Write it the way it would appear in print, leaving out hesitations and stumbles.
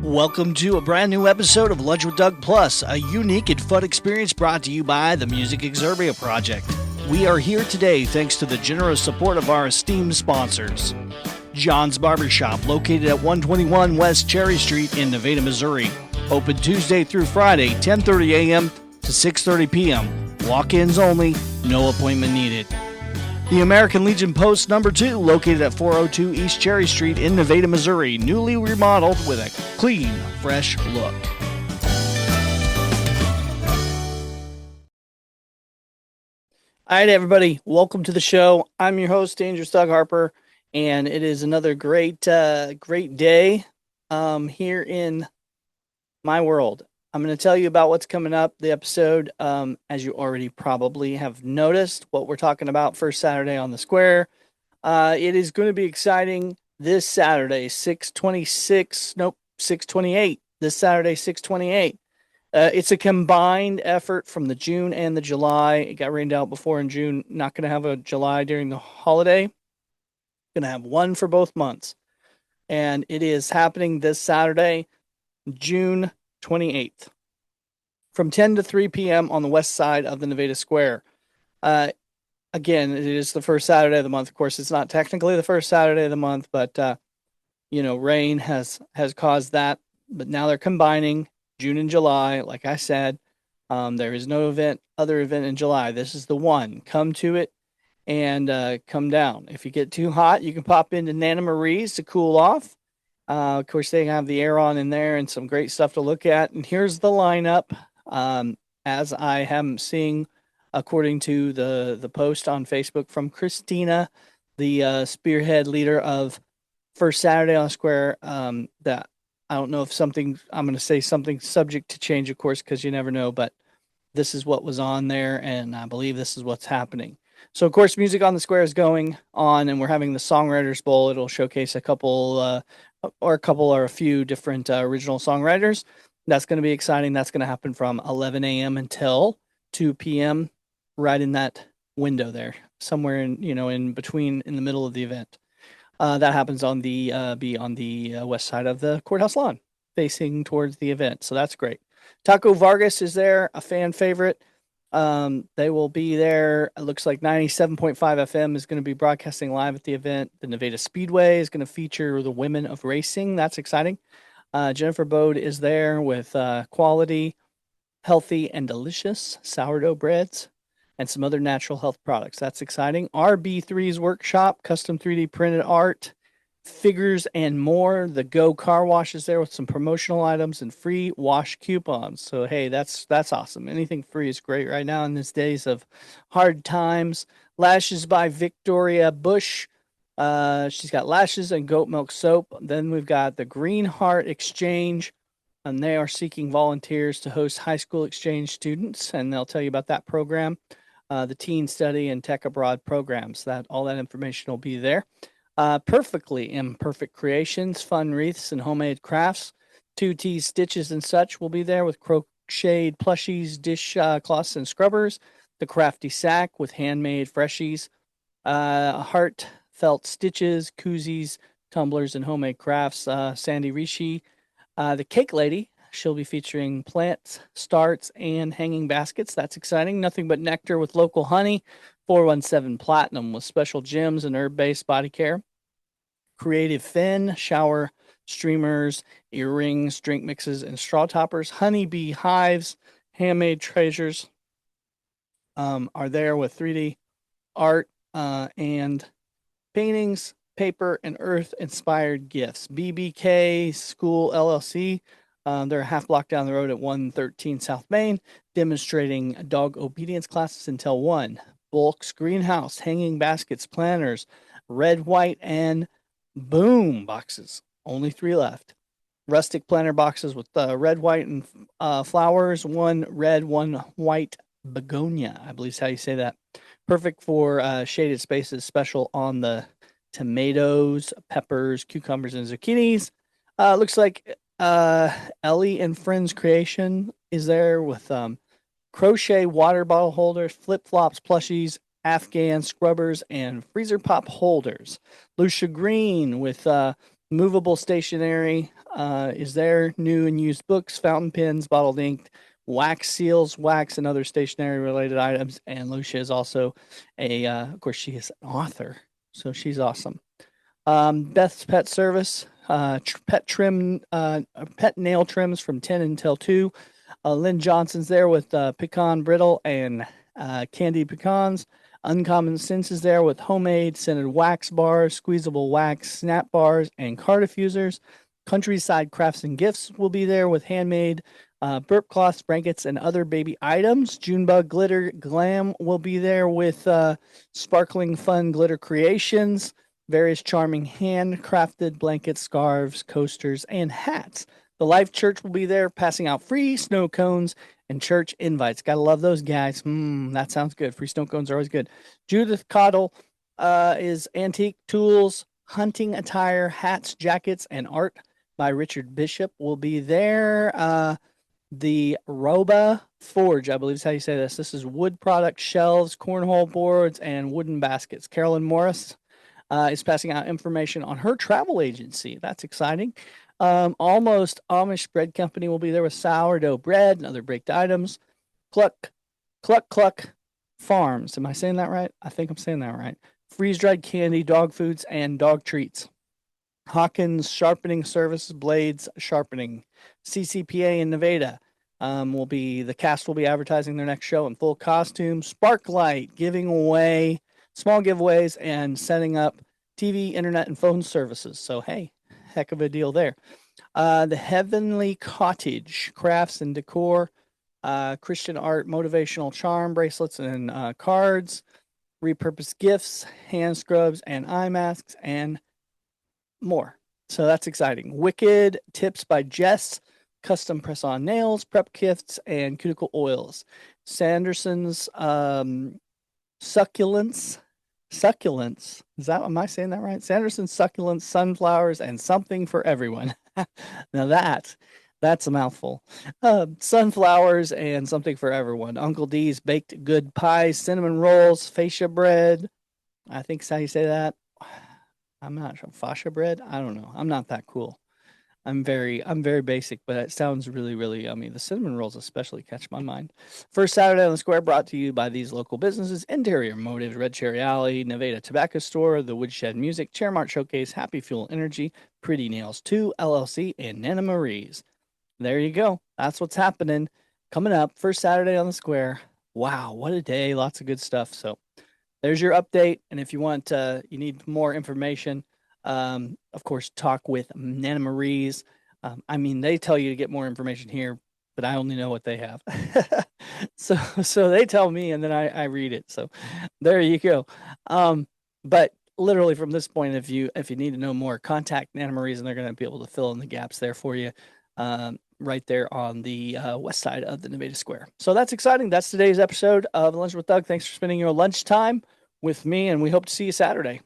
Welcome to a brand new episode of Lunch with Doug Plus, a unique and fun experience brought to you by the Music Exerbia Project. We are here today thanks to the generous support of our esteemed sponsors. John's Barbershop, located at 121 West Cherry Street in Nevada, Missouri. Open Tuesday through Friday, 10:30 a.m. to 6:30 p.m. Walk-ins only, no appointment needed. The American Legion Post number 2, located at 402 East Cherry Street in Nevada, Missouri, newly remodeled with a clean, fresh look. All right, everybody, welcome to the show. I'm your host, Dangerous Doug Harper, and it is another great day here in my world. I'm going to tell you about what's coming up. The episode, as you already probably have noticed, what we're talking about first Saturday on the Square. It is going to be exciting this Saturday, 6/28. This Saturday, 6/28. It's a combined effort from the June and the July. It got rained out before in June. Not going to have a July during the holiday. Going to have one for both months. And it is happening this Saturday, June 28th, from 10 to 3 p.m. on the west side of the Nevada Square. Again, it is the first Saturday of the month. Of course, it's not technically the first Saturday of the month, but rain has caused that. But now they're combining June and July. Like I said, there is no other event in July. This is the one. Come to it and come down. If you get too hot, you can pop into Nana Marie's to cool off. Of course, they have the air on in there and some great stuff to look at. And here's the lineup, as I am seeing, according to the post on Facebook from Christina, the spearhead leader of First Saturday on the Square. That I don't know if I'm going to say something subject to change, of course, because you never know. But this is what was on there, and I believe this is what's happening. So, of course, Music on the Square is going on, and we're having the Songwriters Bowl. It'll showcase a couple or a few different original songwriters. That's going to be exciting. That's going to happen from 11 a.m. until 2 p.m. right in that window there, somewhere in between, in the middle of the event. That happens on the west side of the courthouse lawn, facing towards the event. So that's great. Taco Vargas is there, a fan favorite. They will be there. It looks like 97.5 FM is going to be broadcasting live at the event. The Nevada Speedway is going to feature the Women of Racing. That's exciting. Jennifer Bode is there with quality, healthy, and delicious sourdough breads and some other natural health products. That's exciting. RB3's workshop, custom 3D printed art, figures, and more. The Go Car Wash is there with some promotional items and free wash coupons. So hey, that's awesome. Anything free is great right now in these days of hard times. Lashes by Victoria Bush. She's got lashes and goat milk soap. Then we've got the Green Heart Exchange, and they are seeking volunteers to host high school exchange students, and they'll tell you about that program. The Teen Study and Tech Abroad programs. All that information will be there. Perfectly Imperfect Creations, fun wreaths and homemade crafts. 2T Stitches and such will be there with crocheted plushies, dish cloths, and scrubbers. The Crafty Sack with handmade freshies. Heartfelt Stitches, koozies, tumblers, and homemade crafts. Sandy Rishi. The Cake Lady. She'll be featuring plants, starts, and hanging baskets. That's exciting. Nothing But Nectar with local honey. 417 Platinum with special gems and herb-based body care. Creative Fin, shower streamers, earrings, drink mixes, and straw toppers. Honeybee hives, handmade treasures are there with 3D art and paintings, paper, and earth-inspired gifts. BBK School LLC, they're a half block down the road at 113 South Main, demonstrating dog obedience classes until 1. Bulks Greenhouse, hanging baskets, planters, red, white, and boom boxes. Only 3 left. Rustic planter boxes with red, white, and flowers. 1 red, 1 white begonia, I believe is how you say that. Perfect for shaded spaces, special on the tomatoes, peppers, cucumbers, and zucchinis. Looks like Ellie and Friends Creation is there with crochet water bottle holders, flip-flops, plushies, Afghan scrubbers, and freezer pop holders. Lucia Green with Movable stationery is there. New and used books, fountain pens, bottled ink, wax seals, wax, and other stationery related items. And Lucia is also of course, she is an author, so she's awesome. Beth's Pet Service, pet nail trims from 10 until 2. Lynn Johnson's there with pecan brittle and candied pecans. Uncommon Sense is there with homemade scented wax bars, squeezable wax snap bars, and car diffusers. Countryside Crafts and Gifts will be there with handmade burp cloths, blankets, and other baby items. Junebug Glitter Glam will be there with sparkling fun glitter creations, various charming handcrafted blankets, scarves, coasters, and hats. The Life Church will be there passing out free snow cones and church invites. Gotta love those guys. That sounds good. Free snow cones are always good. Judith Cottle is antique tools, hunting attire, hats, jackets, and art by Richard Bishop will be there. The Roba Forge, I believe is how you say this. This is wood product shelves, cornhole boards, and wooden baskets. Carolyn Morris is passing out information on her travel agency. That's exciting. Almost Amish Bread Company will be there with sourdough bread and other baked items. Cluck, Cluck Farms. Am I saying that right? I think I'm saying that right. Freeze dried candy, dog foods, and dog treats. Hawkins Sharpening Services, Blades Sharpening. CCPA in Nevada the cast will be advertising their next show in full costume. Sparklight giving away small giveaways and setting up TV, internet, and phone services. So, hey, heck of a deal there. The Heavenly Cottage, crafts and decor, Christian art, motivational charm bracelets and cards, repurposed gifts, hand scrubs and eye masks, and more. So that's exciting. Wicked Tips by Jess, custom press-on nails, prep kits, and cuticle oils. Sanderson's succulents. Am I saying that right? Sanderson's succulents, sunflowers, and something for everyone. Now that's a mouthful. Sunflowers and something for everyone. Uncle D's baked good pies, cinnamon rolls, fascia bread. I think that's how you say that. I'm not sure. Fascia bread? I don't know. I'm not that cool. I'm very basic, but it sounds really, really yummy. The cinnamon rolls especially catch my mind. First Saturday on the Square brought to you by these local businesses: Interior Motives, Red Cherry Alley, Nevada Tobacco Store, The Woodshed Music, Chairmart Showcase, Happy Fuel Energy, Pretty Nails 2, LLC, and Nana Marie's. There you go. That's what's happening. Coming up, first Saturday on the Square. Wow, what a day. Lots of good stuff. So there's your update. And if you want, you need more information, of course, talk with Nana Marie's. They tell you to get more information here, but I only know what they have. so they tell me, and then I read it. So there you go. But literally from this point, if you need to know more, contact Nana Marie's, and they're going to be able to fill in the gaps there for you. Right there on the west side of the Nevada Square. So that's exciting. That's today's episode of Lunch with Doug. Thanks for spending your lunchtime with me, and we hope to see you Saturday.